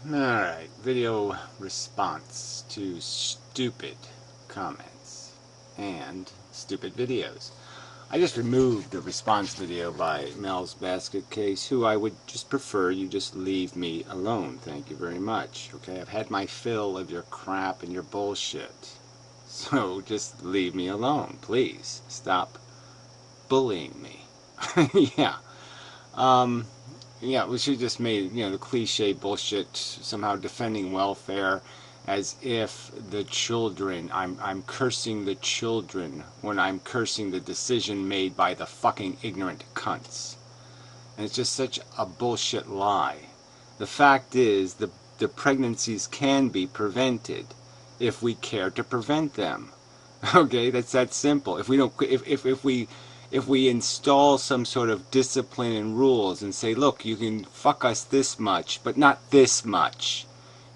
Alright, video response to stupid comments and stupid videos. I just removed the response video by Mel's Basket Case, who I would just prefer you just leave me alone. Thank you very much. Okay, I've had my fill of your crap and your bullshit. So just leave me alone, please. Stop bullying me. Yeah. Um, yeah, we should just made, the cliche bullshit, somehow defending welfare as if the children, I'm cursing the children when I'm cursing the decision made by the fucking ignorant cunts. And it's just such a bullshit lie. The fact is, the pregnancies can be prevented if we care to prevent them. Okay, that's that simple. If we don't, if we install some sort of discipline and rules and say, look, you can fuck us this much, but not this much.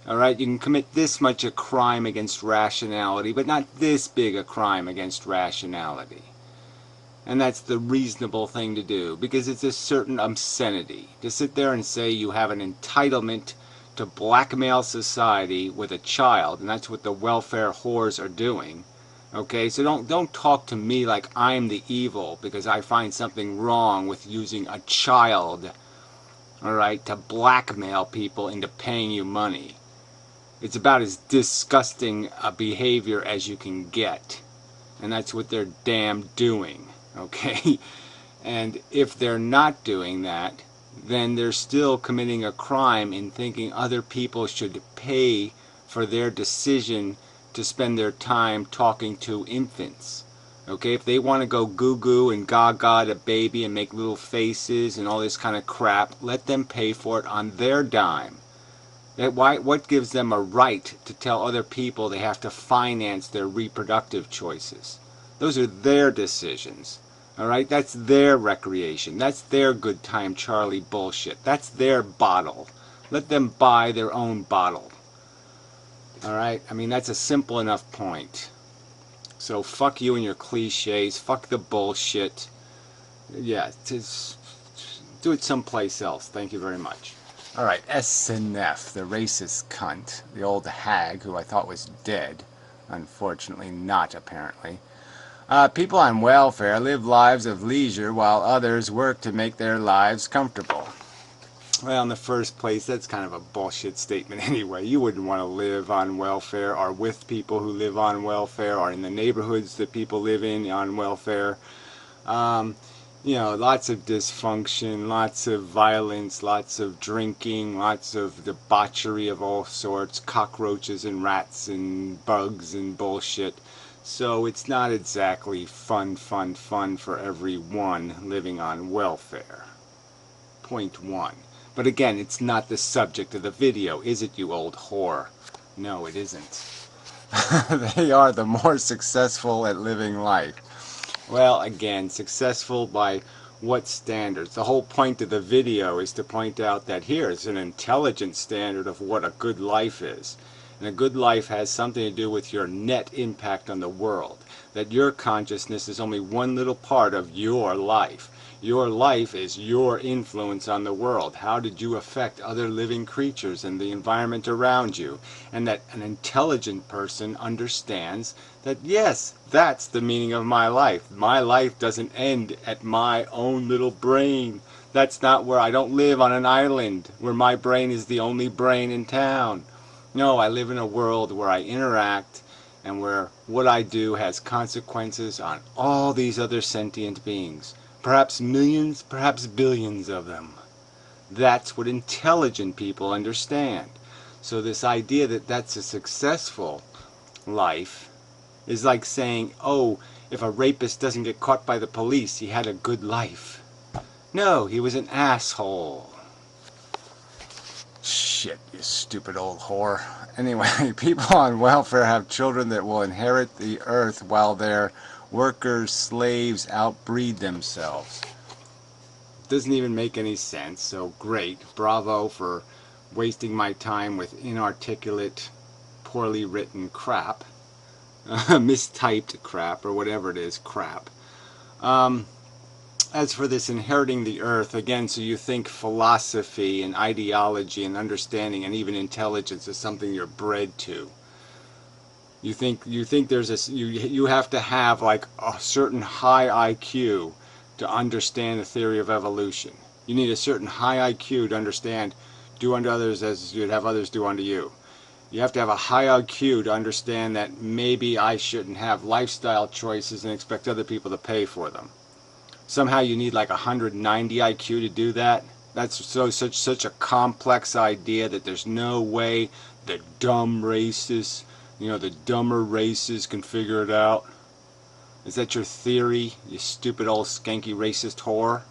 All right, you can commit this much a crime against rationality, but not this big a crime against rationality. And that's the reasonable thing to do, because it's a certain obscenity to sit there and say you have an entitlement to blackmail society with a child, and that's what the welfare whores are doing. Okay, so don't talk to me like I'm the evil because I find something wrong with using a child, all right, to blackmail people into paying you money. It's about as disgusting a behavior as you can get, and that's what they're damn doing. Okay, and if they're not doing that, then they're still committing a crime in thinking other people should pay for their decision to spend their time talking to infants. Okay, if they want to go goo goo and gaga to baby and make little faces and all this kind of crap, let them pay for it on their dime. What gives them a right to tell other people they have to finance their reproductive choices? Those are their decisions. All right, that's their recreation. That's their good time Charlie bullshit. That's their bottle. Let them buy their own bottle. All right, I mean, that's a simple enough point. So fuck you and your cliches. Fuck the bullshit. Yeah, do it someplace else. Thank you very much. All right, SNF, the racist cunt, the old hag who I thought was dead. Unfortunately not, apparently. People on welfare live lives of leisure while others work to make their lives comfortable. Well, in the first place, that's kind of a bullshit statement anyway. You wouldn't want to live on welfare or with people who live on welfare or in the neighborhoods that people live in on welfare. Lots of dysfunction, lots of violence, lots of drinking, lots of debauchery of all sorts, cockroaches and rats and bugs and bullshit. So it's not exactly fun for everyone living on welfare. Point one. But again, it's not the subject of the video, is it, you old whore? No, it isn't. They are the more successful at living life. Well, again, successful by what standards? The whole point of the video is to point out that here is an intelligent standard of what a good life is. And a good life has something to do with your net impact on the world. That your consciousness is only one little part of your life. Your life is your influence on the world. How did you affect other living creatures and the environment around you? And that an intelligent person understands that, yes, that's the meaning of my life. My life doesn't end at my own little brain. That's not where I don't live on an island where my brain is the only brain in town. No, I live in a world where I interact and where what I do has consequences on all these other sentient beings. Perhaps millions, perhaps billions of them. That's what intelligent people understand. So this idea that that's a successful life is like saying, oh, if a rapist doesn't get caught by the police, he had a good life. No, he was an asshole. Shit, you stupid old whore. Anyway, people on welfare have children that will inherit the earth while their workers, slaves outbreed themselves. Doesn't even make any sense, so great. Bravo for wasting my time with inarticulate, poorly written crap. Mistyped crap, or whatever it is, crap. as for this inheriting the earth, again, so you think philosophy and ideology and understanding and even intelligence is something you're bred to. You think there's you have to have like a certain high IQ to understand the theory of evolution. You need a certain high IQ to understand do unto others as you'd have others do unto you. You have to have a high IQ to understand that maybe I shouldn't have lifestyle choices and expect other people to pay for them. Somehow you need like 190 IQ to do that. That's such a complex idea that there's no way the dumb races, the dumber races can figure it out. Is that your theory, you stupid old skanky racist whore?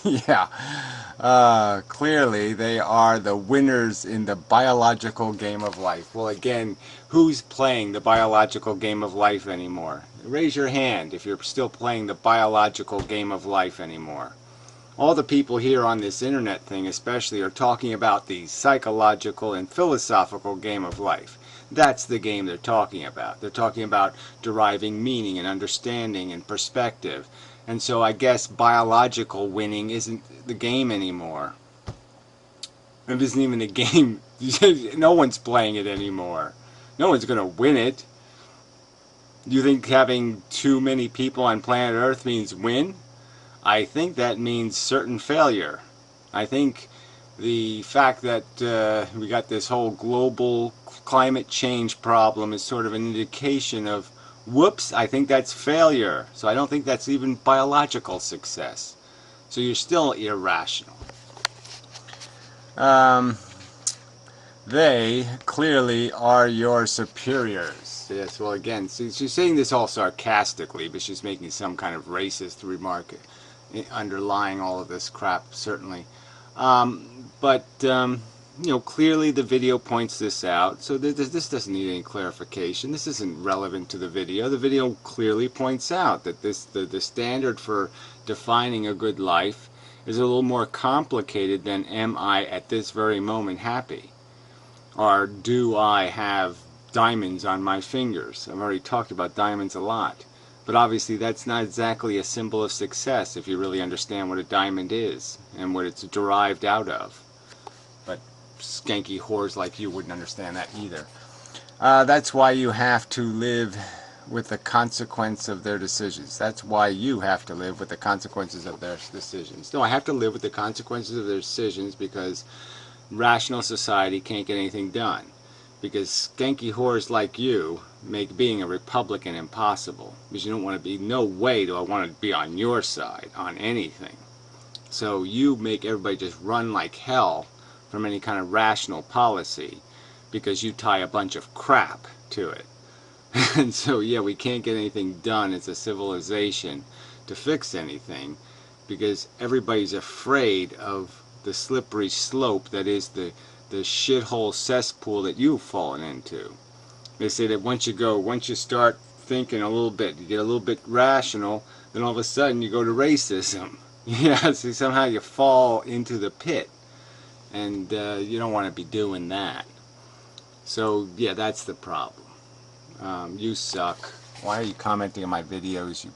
Yeah. Clearly they are the winners in the biological game of life. Well, again, who's playing the biological game of life anymore? Raise your hand if you're still playing the biological game of life anymore. All the people here on this internet thing especially are talking about the psychological and philosophical game of life. That's the game they're talking about. They're talking about deriving meaning and understanding and perspective. And so I guess biological winning isn't the game anymore. It isn't even a game. No one's playing it anymore. No one's going to win it. Do you think having too many people on planet Earth means win? I think that means certain failure. I think the fact that we got this whole global climate change problem is sort of an indication of, whoops, I think that's failure. So I don't think that's even biological success. So you're still irrational. They clearly are your superiors. Yes, well again, she's saying this all sarcastically, but she's making some kind of racist remark underlying all of this crap, certainly. Clearly the video points this out, so this doesn't need any clarification. This isn't relevant to the video. The video clearly points out that the standard for defining a good life is a little more complicated than am I at this very moment happy? Or do I have diamonds on my fingers? I've already talked about diamonds a lot. But obviously that's not exactly a symbol of success if you really understand what a diamond is and what it's derived out of. But skanky whores like you wouldn't understand that either. That's why you have to live with the consequence of their decisions. That's why you have to live with the consequences of their decisions. No, I have to live with the consequences of their decisions because rational society can't get anything done. Because skanky whores like you make being a Republican impossible. Because you don't want to be, no way do I want to be on your side on anything. So you make everybody just run like hell from any kind of rational policy because you tie a bunch of crap to it. And so yeah, we can't get anything done as a civilization to fix anything because everybody's afraid of the slippery slope that is the shithole cesspool that you've fallen into. They say that once you start thinking a little bit, you get a little bit rational, then all of a sudden you go to racism. Yeah, see, somehow you fall into the pit, and you don't want to be doing that. So yeah, that's the problem. You suck. Why are you commenting on my videos,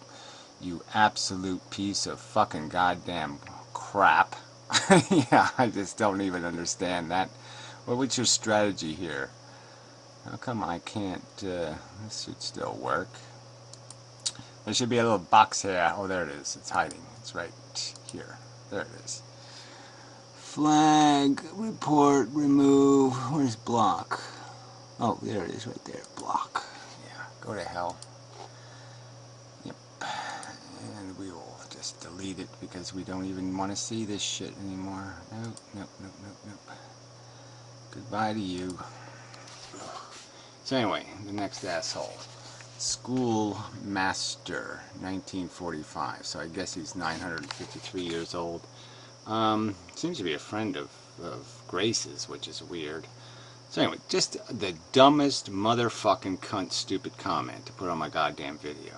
you absolute piece of fucking goddamn crap? Yeah, I just don't even understand that. Well, what's your strategy here? How come I can't, this should still work. There should be a little box here. Oh, there it is. It's hiding. It's right here. There it is. Flag, report, remove. Where's block? Oh, there it is right there. Block. Yeah, go to hell. Yep. And we will just delete it because we don't even want to see this shit anymore. Nope, nope, nope, nope, nope. Goodbye to you. So anyway, the next asshole. Schoolmaster, 1945. So I guess he's 953 years old. Seems to be a friend of Grace's, which is weird. So anyway, just the dumbest motherfucking cunt stupid comment to put on my goddamn video.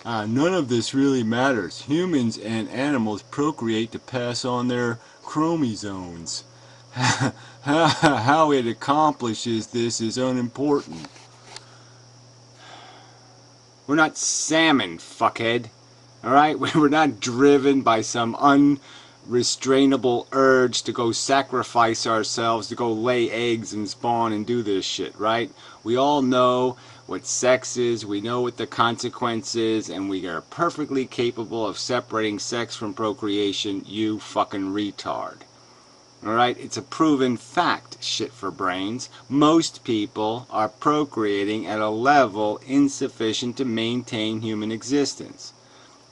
None of this really matters. Humans and animals procreate to pass on their chromosomes. How it accomplishes this is unimportant. We're not salmon, fuckhead. Alright? We're not driven by some unrestrainable urge to go sacrifice ourselves, to go lay eggs and spawn and do this shit, right? We all know what sex is, we know what the consequence is, and we are perfectly capable of separating sex from procreation, you fucking retard. Alright, it's a proven fact, shit for brains. Most people are procreating at a level insufficient to maintain human existence.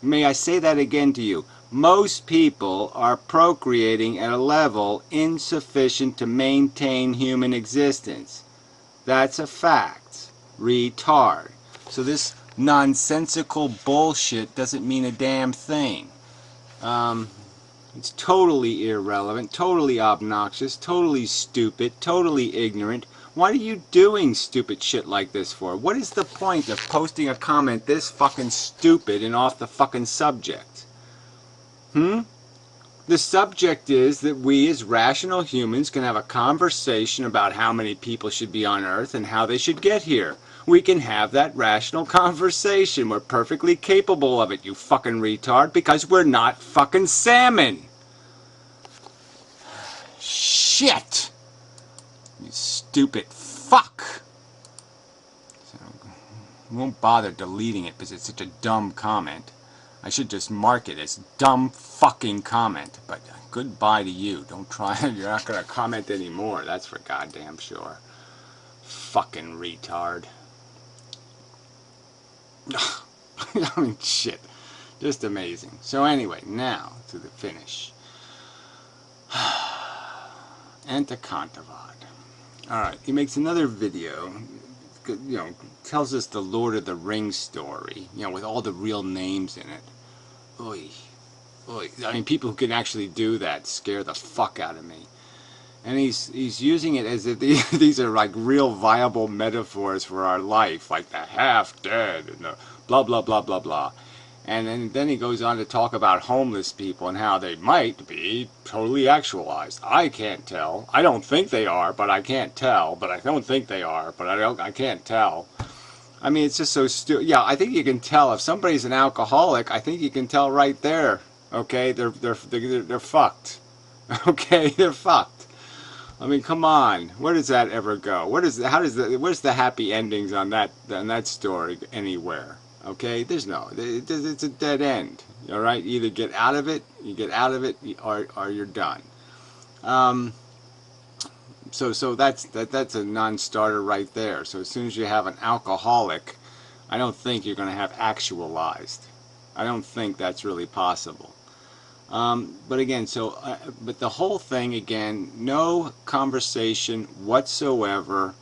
May I say that again to you? Most people are procreating at a level insufficient to maintain human existence. That's a fact. Retard. So this nonsensical bullshit doesn't mean a damn thing. It's totally irrelevant, totally obnoxious, totally stupid, totally ignorant. What are you doing stupid shit like this for? What is the point of posting a comment this fucking stupid and off the fucking subject? The subject is that we as rational humans can have a conversation about how many people should be on Earth and how they should get here. We can have that rational conversation. We're perfectly capable of it, you fucking retard, because we're not fucking salmon. Shit! You stupid fuck! So, I won't bother deleting it because it's such a dumb comment. I should just mark it as dumb fucking comment. But goodbye to you. Don't try. You're not going to comment anymore. That's for goddamn sure. Fucking retard. I mean, shit. Just amazing. So anyway, now to the finish. Antikantavad. Alright, he makes another video, you know, tells us the Lord of the Rings story, you know, with all the real names in it. Oy. Oy. I mean, people who can actually do that scare the fuck out of me. And he's using it as if these are like real viable metaphors for our life, like the half-dead and the blah blah blah blah blah. And then he goes on to talk about homeless people and how they might be totally actualized. I can't tell. I don't think they are, but I can't tell. But I don't think they are, but I can't tell. I mean, it's just so stupid. Yeah, I think you can tell if somebody's an alcoholic. I think you can tell right there. Okay, they're fucked. Okay, they're fucked. I mean, come on. Where does that ever go? Where's the happy endings on that story anywhere? Okay, there's no. It's a dead end. All right, you either get out of it, or you're done. So that's a non-starter right there. So as soon as you have an alcoholic, I don't think you're going to have actualized. I don't think that's really possible. But again, but the whole thing again, no conversation whatsoever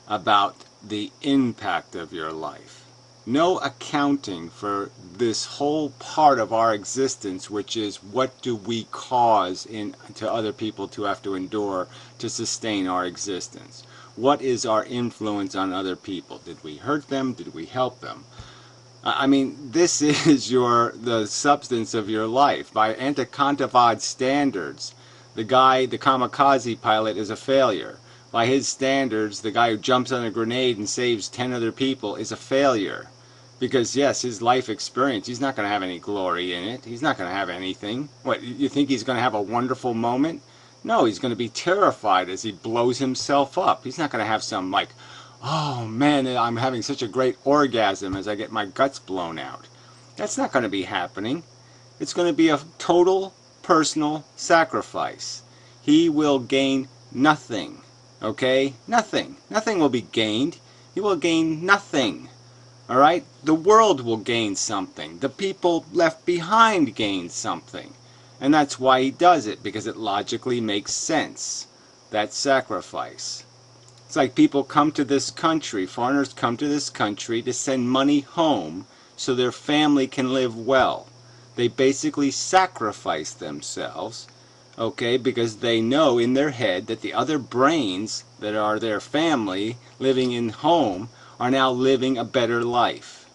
about the impact of your life. No accounting for this whole part of our existence, which is what do we cause to other people to have to endure to sustain our existence? What is our influence on other people? Did we hurt them? Did we help them? I mean, this is the substance of your life. By Antikantavad standards, the kamikaze pilot is a failure. By his standards, the guy who jumps on a grenade and saves 10 other people is a failure. Because, yes, his life experience, he's not going to have any glory in it. He's not going to have anything. What, you think he's going to have a wonderful moment? No, he's going to be terrified as he blows himself up. He's not going to have some, like, oh, man, I'm having such a great orgasm as I get my guts blown out. That's not going to be happening. It's going to be a total personal sacrifice. He will gain nothing. Okay? Nothing. Nothing will be gained. He will gain nothing. Alright? The world will gain something. The people left behind gain something. And that's why he does it, because it logically makes sense. That sacrifice. It's like people come to this country, foreigners come to this country to send money home so their family can live well. They basically sacrifice themselves, okay, because they know in their head that the other brains that are their family living in home are now living a better life,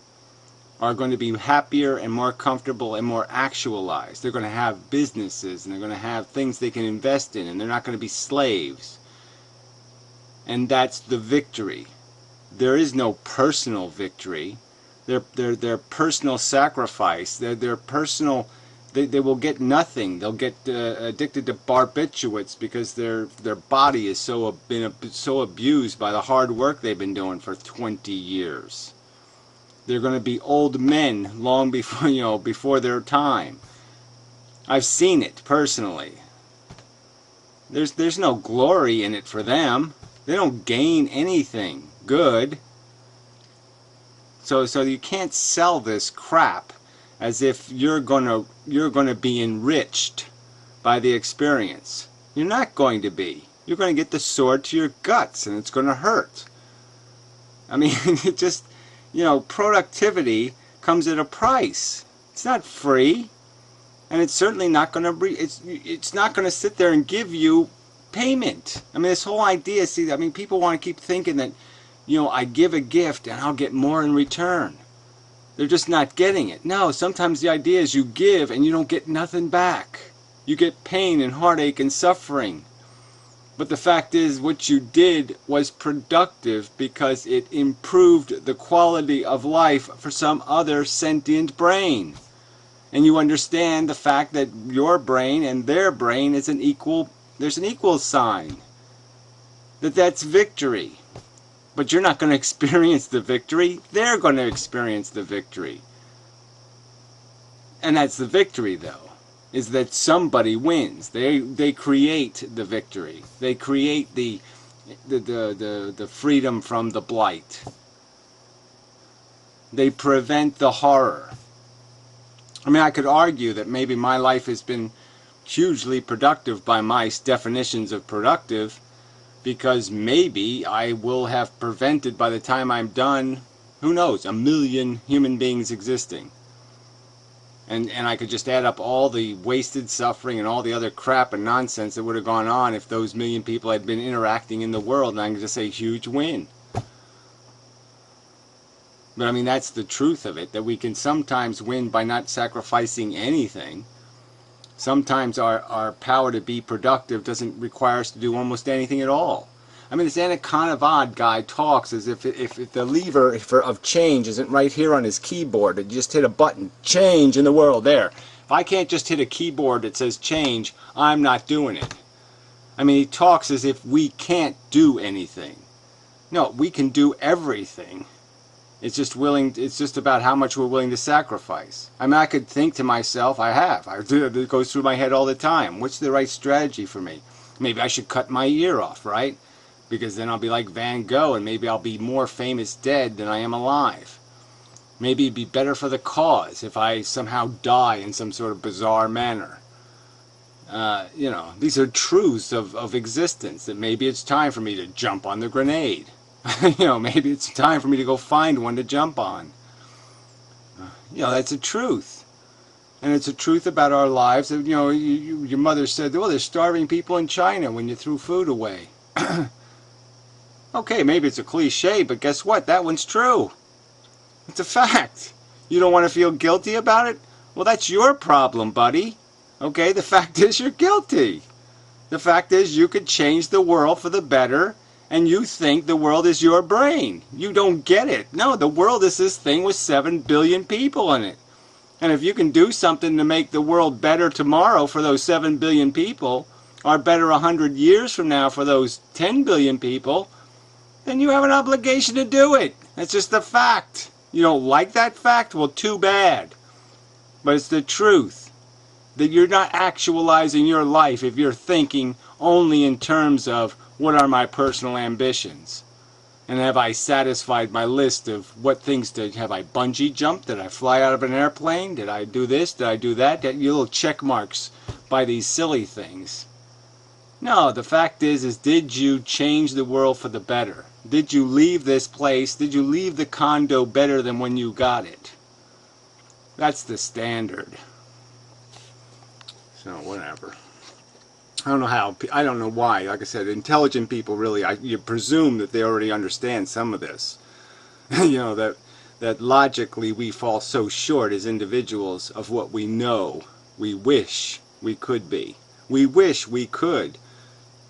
are going to be happier and more comfortable and more actualized. They're going to have businesses and they're going to have things they can invest in, and they're not going to be slaves. And that's the victory. There is no personal victory. their personal sacrifice, their personal. They will get nothing. They'll get addicted to barbiturates because their body is been so abused by the hard work they've been doing for 20 years. They're going to be old men long before before their time. I've seen it personally. There's no glory in it for them. They don't gain anything good. So you can't sell this crap as if you're gonna be enriched by the experience. You're not going to be. You're going to get the sword to your guts, and it's going to hurt. I mean, it just, productivity comes at a price. It's not free, and it's certainly not going to it's not going to sit there and give you payment. I mean, this whole idea. See, I mean, people want to keep thinking that, I give a gift and I'll get more in return. They're just not getting it. No, sometimes the idea is you give and you don't get nothing back. You get pain and heartache and suffering. But the fact is, what you did was productive because it improved the quality of life for some other sentient brain. And you understand the fact that your brain and their brain is there's an equal sign. That's victory. But you're not going to experience the victory. They're going to experience the victory. And that's the victory, though, is that somebody wins. They create the victory. They create the freedom from the blight. They prevent the horror. I mean, I could argue that maybe my life has been hugely productive by my definitions of productive, because maybe I will have prevented, by the time I'm done, who knows, 1 million human beings existing. And I could just add up all the wasted suffering and all the other crap and nonsense that would have gone on if those 1 million people had been interacting in the world, and I can just say huge win. But I mean, that's the truth of it, that we can sometimes win by not sacrificing anything. Sometimes our power to be productive doesn't require us to do almost anything at all. I mean, this Anaconda guy talks as if the lever of change isn't right here on his keyboard. You just hit a button, change in the world, there. If I can't just hit a keyboard that says change, I'm not doing it. I mean, he talks as if we can't do anything. No, we can do everything. It's just about how much we're willing to sacrifice. I mean, I could think to myself, it goes through my head all the time. What's the right strategy for me? Maybe I should cut my ear off, right? Because then I'll be like Van Gogh, and maybe I'll be more famous dead than I am alive. Maybe it'd be better for the cause if I somehow die in some sort of bizarre manner. These are truths of existence, that maybe it's time for me to jump on the grenade. Maybe it's time for me to go find one to jump on. That's a truth. And it's a truth about our lives. Your mother said, well, there's starving people in China when you threw food away. Okay, maybe it's a cliche, but guess what? That one's true. It's a fact. You don't want to feel guilty about it? Well, that's your problem, buddy. Okay, the fact is you're guilty. The fact is you could change the world for the better, and you think the world is your brain. You don't get it. No, the world is this thing with 7 billion people in it. And if you can do something to make the world better tomorrow for those 7 billion people, or better 100 years from now for those 10 billion people, then you have an obligation to do it. That's just the fact. You don't like that fact? Well, too bad. But it's the truth. That you're not actualizing your life if you're thinking only in terms of, what are my personal ambitions? And have I satisfied my list of what things have I bungee jumped? Did I fly out of an airplane? Did I do this? Did I do that? Get your little check marks by these silly things. No, the fact is did you change the world for the better? Did you leave this place? Did you leave the condo better than when you got it? That's the standard. So, whatever. I don't know how, I don't know why. Like I said, intelligent people really, you presume that they already understand some of this. That logically we fall so short as individuals of what we know, we wish we could be. We wish we could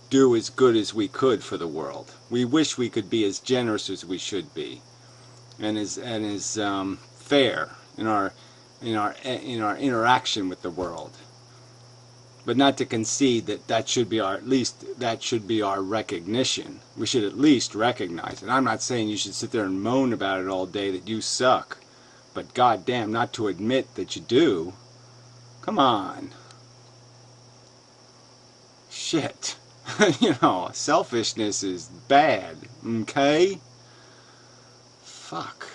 do as good as we could for the world. We wish we could be as generous as we should be, and as fair in our interaction with the world, but not to concede that that should be our, at least that should be our recognition. We should at least recognize it. I'm not saying you should sit there and moan about it all day that you suck, but goddamn, not to admit that you do. Come on. Shit. You know, selfishness is bad, okay? Fuck.